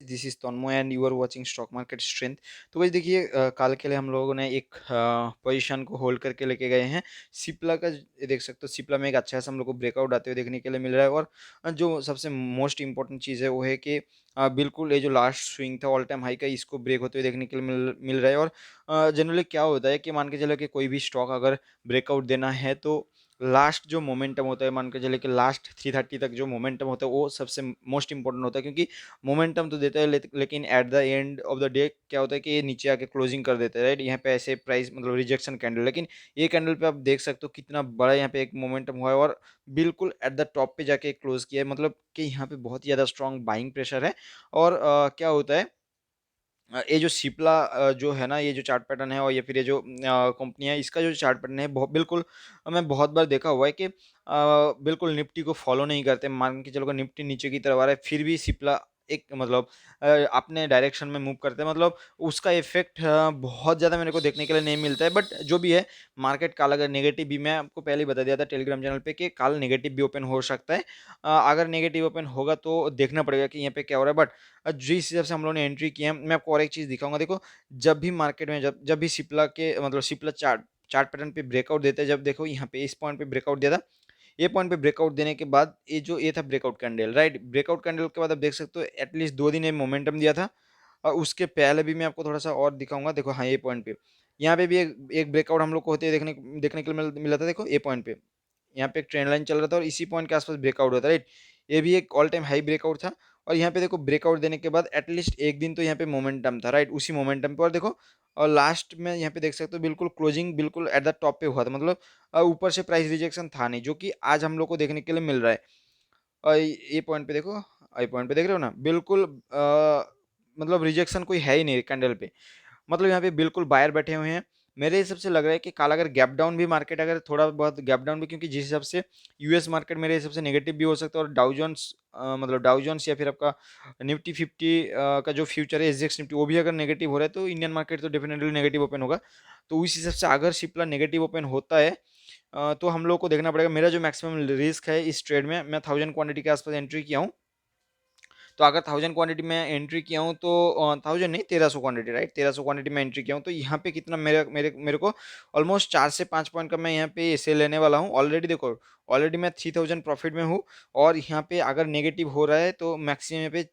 This is Tanmay and you are watching stock market strength. तो वही देखिए कल के लिए हम लोगों ने एक पोजीशन को होल्ड करके लेके गए हैं। सिप्ला का ये देख सकते हो, सिप्ला में एक अच्छा सा हम लोग को ब्रेकआउट आते हुए देखने के लिए मिल रहा है। और जो सबसे मोस्ट इंपॉर्टेंट चीज़ है वो है कि बिल्कुल ये जो लास्ट स्विंग था ऑल टाइम हाई का, इसको ब्रेक होते हुए देखने के लिए मिल मिल रहा है। और जनरली क्या होता है कि मान के चलो कि कोई भी स्टॉक अगर ब्रेकआउट देना है तो लास्ट जो मोमेंटम होता है, मान के चले कि लास्ट 330 तक जो मोमेंटम होता है वो सबसे मोस्ट इंपॉर्टेंट होता है, क्योंकि मोमेंटम तो देता है लेकिन at the end of the day क्या होता है कि ये नीचे आके क्लोजिंग कर देता है, राइट। यहाँ पे ऐसे प्राइस मतलब रिजेक्शन कैंडल, लेकिन ये कैंडल पे आप देख सकते हो कितना बड़ा यहाँ पे एक मोमेंटम हुआ है और बिल्कुल एट द टॉप पे जाके क्लोज किया है, मतलब कि यहाँ पे बहुत ही ज़्यादा स्ट्रॉन्ग बाइंग प्रेशर है। और क्या होता है, ये जो सिप्ला जो है ना, ये जो चार्ट पैटर्न है और या फिर ये जो कंपनी है, इसका जो चार्ट पैटर्न है बहुत बिल्कुल मैं बहुत बार देखा हुआ है कि बिल्कुल निफ्टी को फॉलो नहीं करते। मान के चलो कि निफ्टी नीचे की तरफ आ रहा है फिर भी सिप्ला एक मतलब अपने डायरेक्शन में मूव करते हैं, मतलब उसका इफेक्ट बहुत ज़्यादा मेरे को देखने के लिए नहीं मिलता है। बट जो भी है, मार्केट काल अगर नेगेटिव भी, मैं आपको पहले ही बता दिया था टेलीग्राम चैनल पे कि काल नेगेटिव भी ओपन हो सकता है। अगर नेगेटिव ओपन होगा तो देखना पड़ेगा कि यहाँ पे क्या हो रहा है। बट जिस हिसाब से हम लोगों ने एंट्री किया है, मैं आपको और एक चीज़ दिखाऊंगा। देखो, जब भी मार्केट में जब जब भी सिप्ला के मतलब सिप्ला चार्ट चार्ट पैटर्न पे ब्रेकआउट देता है, जब देखो यहाँ पे इस पॉइंट पे ब्रेकआउट दिया था, ये पॉइंट पे ब्रेकआउट देने के बाद ये था breakout candle, right. Breakout candle के बाद आप देख सकते हो एटलीस्ट 2 दिन ये मोमेंटम दिया था। और उसके पहले भी मैं आपको थोड़ा सा और दिखाऊंगा। देखो हाँ, ये पॉइंट पे यहाँ पे भी एक ब्रेकआउट हम लोग को होते हुए देखने के लिए मिला था। देखो ये पॉइंट पे यहाँ पे एक ट्रेंड लाइन चल रहा था और इसी पॉइंट के आसपास ब्रेकआउट होता है, राइट। ये भी एक ऑल टाइम हाई ब्रेकआउट था। और यहाँ पे देखो ब्रेकआउट देने के बाद एटलीस्ट एक दिन तो यहाँ पे मोमेंटम था, राइट। उसी मोमेंटम पे और देखो, और लास्ट में यहाँ पे देख सकते हो बिल्कुल क्लोजिंग बिल्कुल एट द टॉप पे हुआ था, मतलब ऊपर से प्राइस रिजेक्शन था नहीं, जो कि आज हम लोग को देखने के लिए मिल रहा है। और ये पॉइंट पे देखो, ये पॉइंट पे देख रहे हो ना, बिल्कुल मतलब रिजेक्शन कोई है ही नहीं कैंडल पे, मतलब यहाँ पे बिल्कुल बायर बैठे हुए हैं। मेरे हिसाब से लग रहा है कि काल अगर गैप डाउन भी मार्केट अगर थोड़ा बहुत गैप डाउन भी, क्योंकि जिस हिसाब से यूएस मार्केट मेरे हिसाब से नेगेटिव भी हो सकता है और डाउजोन्स मतलब डाउजोन्स या फिर आपका निफ्टी 50 का जो फ्यूचर है एसजीएक्स निफ्टी, वो भी अगर नेगेटिव हो रहा है तो इंडियन मार्केट तो डेफिनेटली नेगेटिव ओपन होगा। तो उस हिसाब से अगर शिप्ला नेगेटिव ओपन होता है तो हम लोग को देखना पड़ेगा। मेरा जो मैक्सिमम रिस्क है इस ट्रेड में, मैं 1000 क्वांटिटी के आसपास एंट्री किया हूँ। तो अगर 1000 क्वांटिटी में एंट्री किया हूँ तो 1000 नहीं, 1300 क्वांटिटी, राइट। 1300 क्वांटिटी में एंट्री किया हूँ तो यहाँ पे कितना मेरे मेरे मेरे को ऑलमोस्ट 4 से 5 पॉइंट का मैं यहाँ पे सेल लेने वाला हूँ ऑलरेडी। देखो ऑलरेडी मैं 3000 प्रॉफिट में हूँ। और यहाँ पे अगर नेगेटिव हो रहा है तो मैक्सिमम यहाँ पे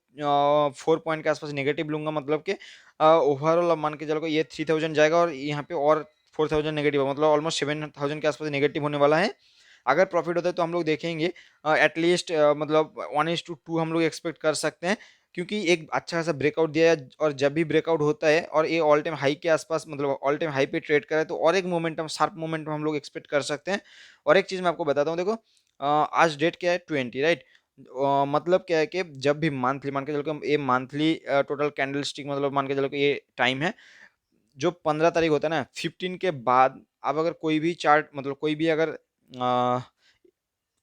4 पॉइंट के आसपास नेगेटिव लूंगा, मतलब कि ओवरऑल मान के चलो ये 3000 जाएगा और यहाँ पे और 4000 नेगेटिव, मतलब ऑलमोस्ट 7000 के आसपास नेगेटिव होने वाला है। अगर प्रॉफिट होता है तो हम लोग देखेंगे एटलीस्ट मतलब 1:2 हम लोग एक्सपेक्ट कर सकते हैं, क्योंकि एक अच्छा खासा ब्रेकआउट दिया है। और जब भी ब्रेकआउट होता है और ये ऑल टाइम हाई के आसपास मतलब ऑल टाइम हाई पे ट्रेड करे तो और एक मोमेंटम शार्प मोमेंटम हम लोग एक्सपेक्ट कर सकते हैं। और एक चीज़ मैं आपको बताता हूँ, देखो आज डेट क्या है 20, राइट। मतलब क्या है कि जब भी मंथली मान के चलो कि ये मंथली टोटल कैंडल स्टिक मतलब मान के चलो कि ये टाइम है जो 15 तारीख होता है ना, 15 के बाद आप अगर कोई भी चार्ट मतलब कोई भी अगर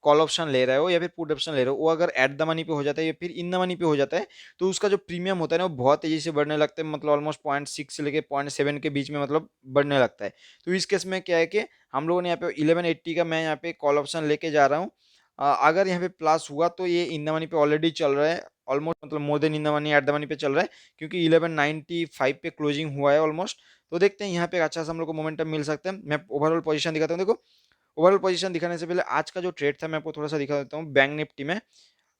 कॉल ऑप्शन ले रहे हो या फिर पुट ऑप्शन ले रहे हो, वो अगर एट द मनी पे हो जाता है या फिर इन द मनी पे हो जाता है तो उसका जो प्रीमियम होता है ना वो बहुत तेजी से बढ़ने लगता है, मतलब ऑलमोस्ट 0.6 से लेके 0.7 के बीच में मतलब बढ़ने लगता है। तो इस केस में क्या है कि हम लोगों ने यहाँ पे 1180 का मैं यहाँ पे कॉल ऑप्शन लेके जा रहा हूँ। अगर यहाँ पे प्लस हुआ तो ये इन द मनी पे ऑलरेडी चल रहा है, ऑलमोस्ट मतलब more then in the money at the money पे चल रहा है, क्योंकि 1195 पे क्लोजिंग हुआ है ऑलमोस्ट। तो देखते हैं यहाँ पे अच्छा सा हम लोग को मोमेंटम मिल सकता है। मैं ओवरऑल पोजीशन दिखाता हूँ। देखो ओवरऑल पोजीशन दिखाने से पहले आज का जो ट्रेड था मैं आपको थोड़ा सा दिखा देता हूँ बैंक निफ्टी में।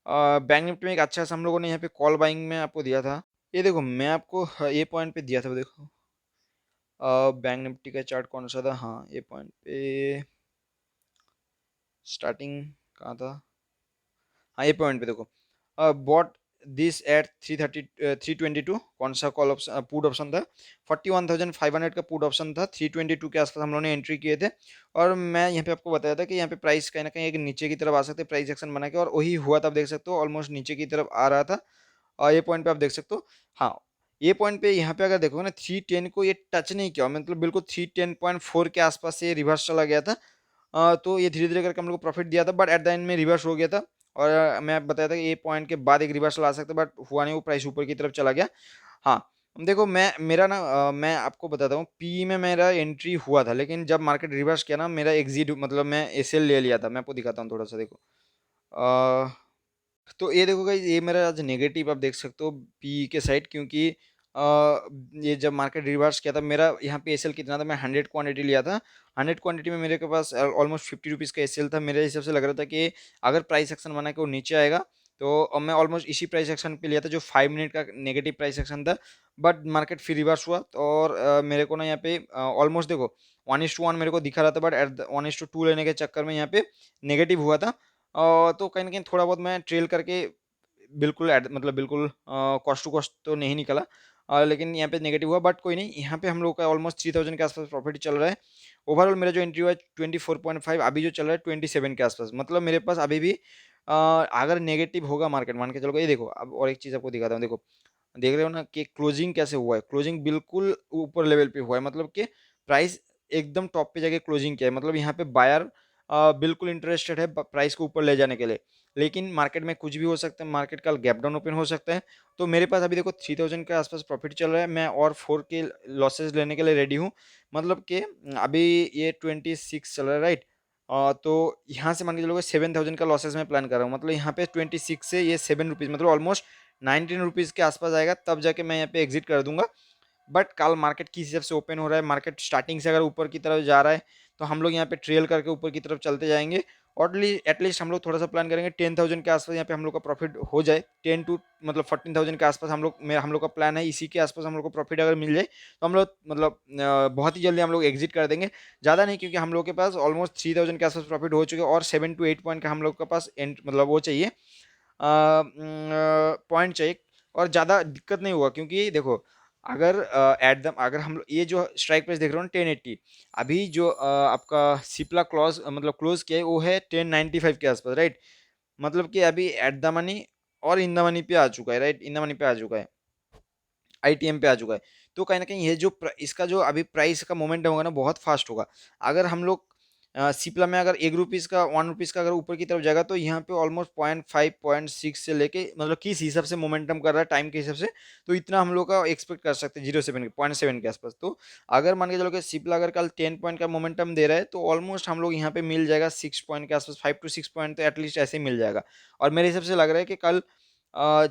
बैंक निफ्टी में एक अच्छा सा हम लोगों ने यहाँ पे कॉल बाइंग में आपको दिया था। ये देखो मैं आपको ये पॉइंट पे दिया था, देखो बैंक निफ्टी का चार्ट कौन सा था, हाँ ये पॉइंट पे स्टार्टिंग कहाँ था, हाँ ये पॉइंट पे देखो बॉट दिस एट 322, कौन सा कॉल ऑप्शन पुट ऑप्शन था, 41,500 का पुट ऑप्शन था, 322 के आसपास हम लोगों ने एंट्री किए थे। और मैं यहाँ पे आपको बताया था कि यहाँ पे प्राइस कहीं ना कहीं एक नीचे की तरफ आ सकते प्राइस एक्शन बना के, और वही हुआ था। आप देख सकते हो ऑलमोस्ट नीचे की तरफ आ रहा था। और ये पॉइंट पे आप देख सकते हो, हाँ ये पॉइंट पे यहाँ पे अगर देखोगे ना 310 को ये टच नहीं किया, मतलब बिल्कुल 310.4 के आसपास से रिवर्स चला गया था। तो ये धीरे धीरे करके हम लोग को प्रॉफिट दिया था बट एट द एंड में रिवर्स हो गया था। और मैं बताया था कि ये पॉइंट के बाद एक रिवर्सल आ सकता है बट हुआ नहीं, वो प्राइस ऊपर की तरफ चला गया। हाँ देखो मैं मेरा ना मैं आपको बताता हूँ पी में मेरा एंट्री हुआ था, लेकिन जब मार्केट रिवर्स किया ना मेरा एग्जिट मतलब मैं एसएल ले लिया था। मैं आपको दिखाता हूँ थोड़ा सा, देखो तो ये देखो गाइस, ये मेरा आज नेगेटिव आप देख सकते हो पी के साइड, क्योंकि ये जब मार्केट रिवर्स किया था मेरा यहाँ पे एसएल कितना था, मैं 100 क्वांटिटी लिया था। 100 क्वांटिटी में मेरे के पास ऑलमोस्ट 50 रुपीज़ का एसएल था। मेरे हिसाब से लग रहा था कि अगर प्राइस एक्शन बना के वो नीचे आएगा, तो मैं ऑलमोस्ट इसी प्राइस एक्शन पे लिया था जो 5 मिनट का नेगेटिव प्राइस एक्शन था। बट मार्केट फिर रिवर्स हुआ, तो और मेरे को ना यहाँ पे ऑलमोस्ट देखो 1:1 मेरे को दिखा रहा था, बट एट 1:2 लेने के चक्कर में यहाँ पे नेगेटिव हुआ था। तो कहीं न कहीं थोड़ा बहुत मैं ट्रेल करके बिल्कुल मतलब बिल्कुल कॉस्ट टू कॉस्ट तो नहीं निकला, लेकिन यहाँ पे नेगेटिव हुआ। बट कोई नहीं, यहाँ पे हम लोग का ऑलमोस्ट 3000 के आसपास प्रॉफिट चल रहा है। ओवरऑल मेरा जो एंट्री हुआ है 24.5, अभी जो चल रहा है 27 के आसपास। मतलब मेरे पास अभी भी अगर नेगेटिव होगा मार्केट, मान के चलो, ये देखो अब और एक चीज़ आपको दिखाता हूँ। देखो, देख रहे हो ना कि क्लोजिंग कैसे हुआ है। क्लोजिंग बिल्कुल ऊपर लेवल पे हुआ है, मतलब कि प्राइस एकदम टॉप पे जाके क्लोजिंग किया है। मतलब यहाँ पे बायर बिल्कुल इंटरेस्टेड है प्राइस को ऊपर ले जाने के लिए। लेकिन मार्केट में कुछ भी हो सकता है, मार्केट कल गैप डाउन ओपन हो सकता है। तो मेरे पास अभी देखो 3000 के आसपास प्रॉफिट चल रहा है, मैं और 4 के लॉसेस लेने के लिए रेडी हूँ। मतलब कि अभी ये 26 चल रहा है, राइट। तो यहाँ से मान के चलोगे 7000 का लॉसेस मैं प्लान कर रहा हूँ। मतलब यहाँ पे 26 से ये 7 रुपीज़, मतलब ऑलमोस्ट 19 रुपीज़ के आसपास आएगा, तब जाके मैं यहाँ पे एग्जिट कर दूंगा। बट कल मार्केट किस हिसाब से ओपन हो रहा है, मार्केट स्टार्टिंग से अगर ऊपर की तरफ जा रहा है, तो हम लोग यहाँ पे ट्रेल करके ऊपर की तरफ चलते जाएंगे। और एटलीस्ट हम लोग थोड़ा सा प्लान करेंगे 10,000 के आसपास यहाँ पे हम लोग का प्रॉफिट हो जाए। 10 टू मतलब 14,000 के आसपास हम लोग का प्लान है। इसी के आसपास हम लोग को प्रॉफिट अगर मिल जाए, तो हम लोग मतलब बहुत ही जल्दी हम लोग एग्जिट कर देंगे। ज़्यादा नहीं, क्योंकि हम लोग के पास ऑलमोस्ट 3000 के आसपास प्रॉफिट हो चुके हैं, और 7 to 8 पॉइंट का हम लोग के पास एंड मतलब वो चाहिए, पॉइंट चाहिए। और ज़्यादा दिक्कत नहीं हुआ, क्योंकि देखो, अगर अगर हम लोग ये जो स्ट्राइक प्राइस देख रहे हो ना 1080, अभी जो आपका सिप्ला मतलब क्लोज किया है वो है 1095 के आसपास, राइट। मतलब कि अभी एट द मनी और इन द मनी पे आ चुका है, राइट, इन द मनी पे आ चुका है, आईटीएम पे आ चुका है। तो कहीं न कहीं ये जो इसका जो अभी प्राइस का मोमेंटम होगा ना, बहुत फास्ट होगा। अगर हम लोग सिप्ला में अगर ₹1 का ₹1 का अगर ऊपर की तरफ जाएगा, तो यहाँ पे ऑलमोस्ट 0.5 0.6 से लेके मतलब किस हिसाब से मोमेंटम कर रहा है टाइम के हिसाब से, तो इतना हम लोग का एक्सपेक्ट कर सकते हैं 0.7 0.7 के आसपास। तो अगर मान के चलो कि सिप्ला अगर कल 10 पॉइंट का मोमेंटम दे रहा है, तो ऑलमोस्ट हम लोग यहाँ पे मिल जाएगा 6 पॉइंट के आसपास, 5 टू 6 पॉइंट तो एटलीस्ट ऐसे ही मिल जाएगा। और मेरे हिसाब से लग रहा है कि कल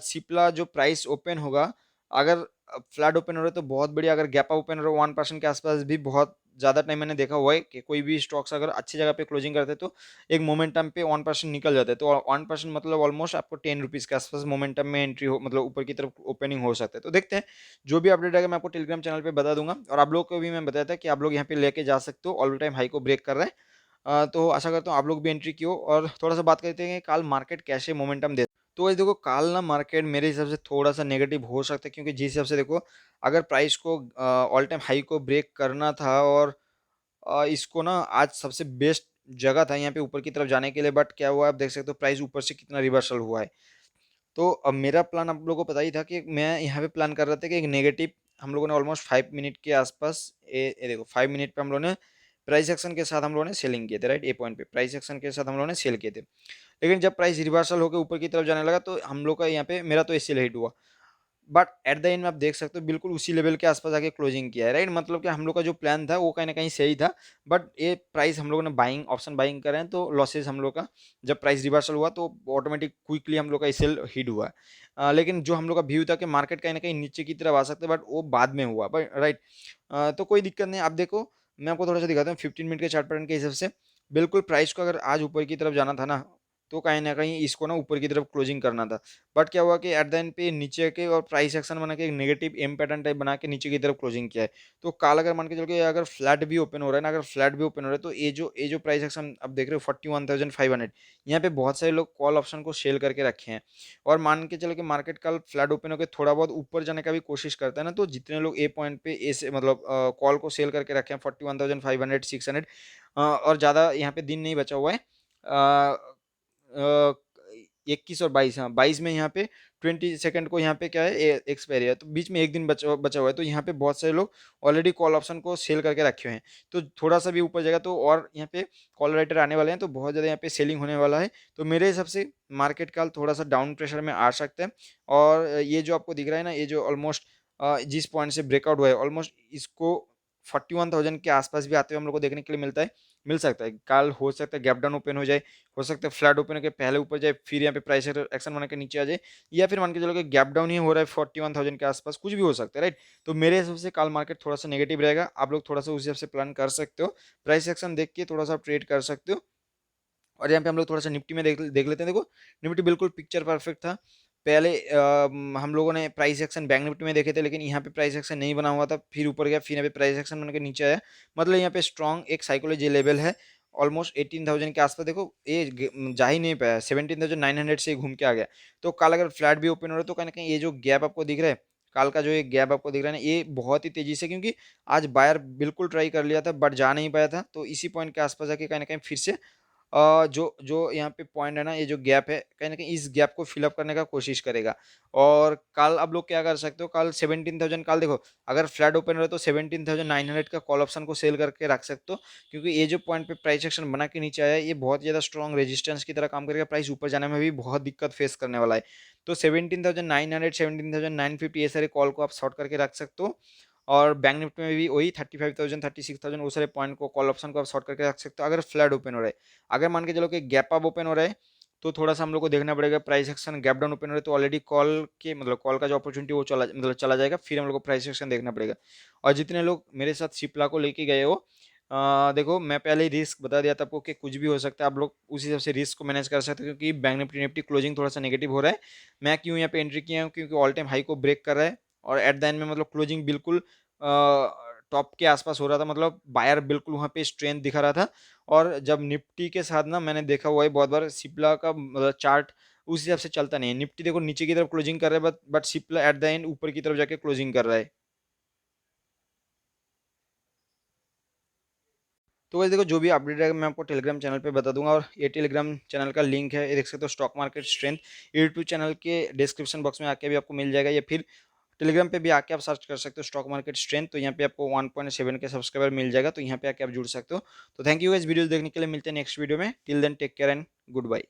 सिप्ला जो प्राइस ओपन होगा, अगर फ्लैट ओपन हो रहा है तो बहुत बढ़िया। अगर गैप ओपन हो रहा है 1% के आसपास, भी बहुत ज़्यादा टाइम मैंने देखा हुआ है कि कोई भी स्टॉक्स अगर अच्छी जगह पे क्लोजिंग करते हैं, तो एक मोमेंटम पे 1% निकल जाता है। तो 1% मतलब ऑलमोस्ट आपको 10 रुपीज़ के आसपास मोमेंटम में एंट्री हो, मतलब ऊपर की तरफ ओपनिंग हो सकता है। तो देखते हैं, जो भी अपडेट आएगा मैं आपको टेलीग्राम चैनल पे बता दूंगा। और आप लोग को भी मैं बताया था कि आप लोग यहाँ पे लेके जा सकते हो, ऑल टाइम हाई को ब्रेक कर रहा है। तो आशा करता हूँ आप लोग भी एंट्री की हो। और थोड़ा सा बात करते हैं कि कल मार्केट कैसे मोमेंटम दे। तो वैसे देखो, काल ना मार्केट मेरे हिसाब से थोड़ा सा नेगेटिव हो सकता है, क्योंकि जिस हिसाब से देखो, अगर प्राइस को ऑल टाइम हाई को ब्रेक करना था, और इसको ना आज सबसे बेस्ट जगह था यहाँ पे ऊपर की तरफ जाने के लिए। बट क्या हुआ, आप देख सकते हो प्राइस ऊपर से कितना रिवर्सल हुआ है। तो अब मेरा प्लान आप लोगों को पता ही था कि मैं यहाँ पे प्लान कर रहा था कि एक नेगेटिव हम लोगों ने ऑलमोस्ट 5 मिनट के आसपास, ये देखो 5 मिनट पे हम लोगों ने प्राइस एक्शन के साथ हम लोगों ने सेलिंग किए थे, राइट। ए पॉइंट पे प्राइस एक्शन के साथ हम लोगों ने सेल किए थे। लेकिन जब प्राइस रिवर्सल होकर ऊपर की तरफ जाने लगा, तो हम लोग का यहाँ पे मेरा तो एसएल हिट हुआ। बट एट द एंड में आप देख सकते हो बिल्कुल उसी लेवल के आसपास आके क्लोजिंग किया है, राइट। मतलब कि हम लोग का जो प्लान था वो कहीं ना कहीं सही था। बट ये प्राइस हम लोगों ने बाइंग ऑप्शन बाइंग करें, तो लॉसेज हम लोग का, जब प्राइस रिवर्सल हुआ तो ऑटोमेटिक क्विकली हम लोग का सेल हिट हुआ। लेकिन जो हम लोग का व्यू था कि मार्केट कहीं ना कहीं नीचे की तरफ आ सकते, बट वो बाद में हुआ, बट राइट। तो कोई दिक्कत नहीं। आप देखो, मैं आपको थोड़ा सा दिखाता हूँ 15 मिनट के चार्ट पैटर्न के हिसाब से। बिल्कुल प्राइस को अगर आज ऊपर की तरफ जाना था ना, तो कहीं न कहीं इसको ना ऊपर की तरफ क्लोजिंग करना था। बट क्या हुआ कि एट द एंड पे नीचे के और प्राइस एक्शन बना के एक नेगेटिव एम पैटर्न टाइप बना के नीचे की तरफ क्लोजिंग किया है। तो काल अगर मान के चलो कि अगर फ्लैट भी ओपन हो रहा है ना, अगर फ्लैट भी ओपन हो रहा है, तो ये जो प्राइस एक्शन आप देख रहे हो 41,500, यहाँ पे बहुत सारे लोग कॉल ऑप्शन को सेल करके रखे हैं। और मान के चलो कि मार्केट कल फ्लैट ओपन होकर थोड़ा बहुत ऊपर जाने का भी कोशिश करता है ना, तो जितने लोग ए पॉइंट पे ए से मतलब कॉल को सेल करके रखे हैं 41,500 600, और ज़्यादा यहाँ पे दिन नहीं बचा हुआ है। 21 और 22, हाँ 22 में यहाँ पे 22 को यहाँ पे क्या है, एक्सपायरी है, तो बीच में एक दिन बचा बचा हुआ है। तो यहाँ पे बहुत सारे लोग ऑलरेडी कॉल ऑप्शन को सेल करके रखे हुए हैं। तो थोड़ा सा भी ऊपर जाएगा तो और यहाँ पे कॉल राइटर आने वाले हैं, तो बहुत ज़्यादा यहाँ पे सेलिंग होने वाला है। तो मेरे हिसाब से मार्केट का थोड़ा सा डाउन प्रेशर में आ सकता है। और ये जो आपको दिख रहा है ना, ये जो ऑलमोस्ट जिस पॉइंट से ब्रेकआउट हुआ है, ऑलमोस्ट इसको 41,000 के आसपास भी आते हुए हम लोग को देखने के लिए मिलता है। मिल सकता है। कल हो सकता है गैप डाउन ओपन हो जाए, हो सकता है फ्लैट ओपन होके पहले ऊपर जाए, फिर यहाँ पे प्राइस एक्शन बना के नीचे आ जाए, या फिर मान के चलो कि गैप डाउन ही हो रहा है 41,000 के आसपास, कुछ भी हो सकता है, राइट। तो मेरे हिसाब से कल मार्केट थोड़ा सा नेगेटिव रहेगा, आप लोग थोड़ा सा उस हिसाब से प्लान कर सकते हो, प्राइस एक्शन देख के थोड़ा सा ट्रेड कर सकते हो। और यहाँ पे हम लोग थोड़ा सा निफ्टी में देख देख लेते हैं। देखो निफ्टी बिल्कुल पिक्चर परफेक्ट था। पहले हम लोगों ने प्राइस एक्शन बैंक निफ्टी में देखे थे, लेकिन यहाँ पे प्राइस एक्शन नहीं बना हुआ था, फिर ऊपर गया, फिर यहाँ पे प्राइस एक्शन बन के नीचे आया। मतलब यहाँ पे स्ट्रॉन्ग एक साइकोलॉजी लेवल है, ऑलमोस्ट 18,000 के आसपास। देखो ये जा ही नहीं पाया, 17,900 से घूम के आ गया। तो कल अगर फ्लैट भी ओपन हो रहा है तो कहीं ना कहीं ये जो गैप आपको दिख रहा है, कल का जो ये गैप आपको दिख रहा है ना, ये बहुत ही तेजी से, क्योंकि आज बायर बिल्कुल ट्राई कर लिया था बट जा नहीं पाया था, तो इसी पॉइंट के आसपास जाके कहीं ना कहीं फिर से जो जो यहाँ पे पॉइंट है ना, ये जो गैप है कहीं ना कहीं इस गैप को फिलअप करने का कोशिश करेगा। और कल आप लोग क्या कर सकते हो, कल 17,000, कल देखो अगर फ्लैट ओपन रहे तो 17,900 का कॉल ऑप्शन को सेल करके रख सकते हो, क्योंकि ये जो पॉइंट पे प्राइस एक्शन बना के नीचे आया है, ये बहुत ज़्यादा स्ट्रॉन्ग रेजिस्टेंस की तरह काम करेगा, प्राइस ऊपर जाने में भी बहुत दिक्कत फेस करने वाला है। तो 17,900, 17,950 ये सारे कॉल को आप शॉर्ट करके रख सकते हो। और बैंक निफ्टी में भी वही 35,000, 36,000 वो सारे पॉइंट को, कॉल ऑप्शन को आप शॉर्ट करके रख सकते हो अगर फ्लैट ओपन हो रहा है। अगर मान के चलो कि गैप अप ओपन हो रहा है तो थोड़ा सा हम लोग को देखना पड़ेगा, price action gap down open हो रहा है तो ऑलरेडी कॉल के मतलब कॉल का जो अपॉर्चुनिटी वो चला जाएगा, फिर हम लोग को प्राइस एक्शन देखना पड़ेगा। और जितने लोग मेरे साथ शिप्ला को लेके गए हो, देखो मैं पहले ही रिस्क बता दिया था आपको कि कुछ भी हो सकता है, आप लोग उस हिसाब से रिस्क को मैनेज कर सकते हो, क्योंकि बैंक निफ्टी निफ्टी क्लोजिंग थोड़ा सा नेगेटिव हो रहा है। मैं क्यों यहाँ पे एंट्री किया हूँ, क्योंकि ऑल टाइम हाई को ब्रेक कर रहा है, और एट द एंड में मतलब क्लोजिंग बिल्कुल टॉप के आसपास हो रहा था, मतलब बायर बिल्कुल वहाँ पे स्ट्रेंथ दिखा रहा था। और जब निफ्टी के साथ ना मैंने देखा हुआ है बहुत बार, सिप्ला का मतलब चार्ट उस हिसाब से चलता नहीं है। निफ्टी देखो नीचे की तरफ क्लोजिंग कर रहा है, but Cipla at the end ऊपर की तरफ जाके क्लोजिंग कर रहा है। तो वैसे देखो जो भी अपडेट है मैं आपको टेलीग्राम चैनल पे बता दूंगा, और ये टेलीग्राम चैनल का लिंक है, ये देख सकते हो, stock market strength. YouTube channel के डिस्क्रिप्शन बॉक्स में आके भी आपको मिल जाएगा, या फिर टेलीग्राम पे भी आके आप सर्च कर सकते हो स्टॉक मार्केट स्ट्रेंथ, तो यहाँ पे आपको 1.7 के सब्सक्राइबर मिल जाएगा, तो यहाँ पे आके आप जुड़ सकते हो। तो थैंक यू गाइस वीडियो देखने के लिए, मिलते हैं नेक्स्ट वीडियो में, till then take care and good bye.